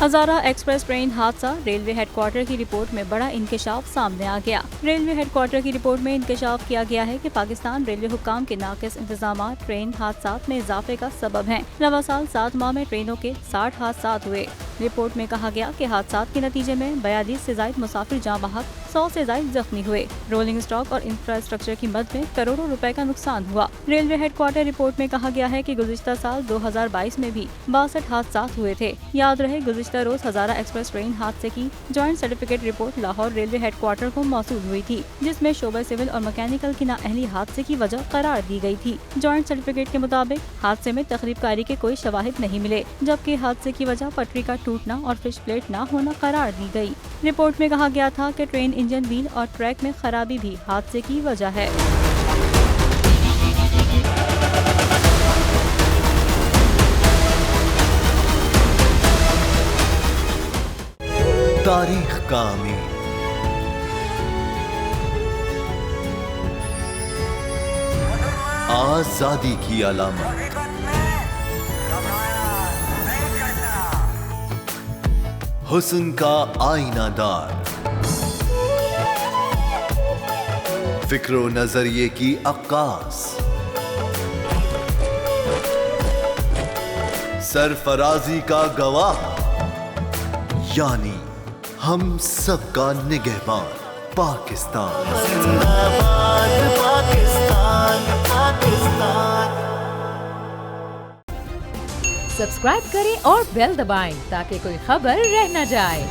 हज़ारा express train हादसा, railway headquarter की report में बड़ा इंकशाफ सामने आ गया। रेलवे हेडक्वार्टर की रिपोर्ट में इंकशाफ किया गया है कि पाकिस्तान रेलवे हुक्काम के नाक़िस इंतजाम ट्रेन हादसात में इजाफे का सबब हैं। रवा साल 7 माह में ट्रेनों के 60 हादसात हुए। रिपोर्ट में कहा गया कि हादसात के नतीजे में 42 से ज़ायद मुसाफिर जाँ बहक, 100 से ज़ायद जख्मी हुए। रोलिंग स्टॉक और इंफ्रास्ट्रक्चर की मद में करोड़ों रुपए का नुकसान हुआ। रेलवे हेडक्वार्टर रिपोर्ट में कहा गया है कि गुज़िश्ता साल 2022 में भी 62 हादसात हुए थे। याद रहे, गुज़िश्ता रोज हज़ारा एक्सप्रेस ट्रेन हादसे की joint certificate report Lahore railway headquarter को मौसूल हुई थी, जिसमें शोबा सिविल और मैकेनिकल की नाअहली हादसे की वजह करार दी गई थी। जॉइंट सर्टिफिकेट के मुताबिक हादसे में तखरीबकारी के कोई शवाहिद नहीं मिले, जबकि हादसे की वजह पटरी का टूटना और फिश प्लेट न होना करार दी गई। रिपोर्ट में कहा गया था कि ट्रेन इंजन, व्हील और ट्रैक में खराबी भी हादसे की वजह है। तारीख का अमीर, आजादी की अलामत, हुस्न का आईनादार, फिक्रो नजरिए की अक्कास, सरफराजी का गवाह, यानी हम सबका निगहबान पाकिस्तान। सब्सक्राइब करें और बेल दबाएं ताकि कोई खबर रह न जाए।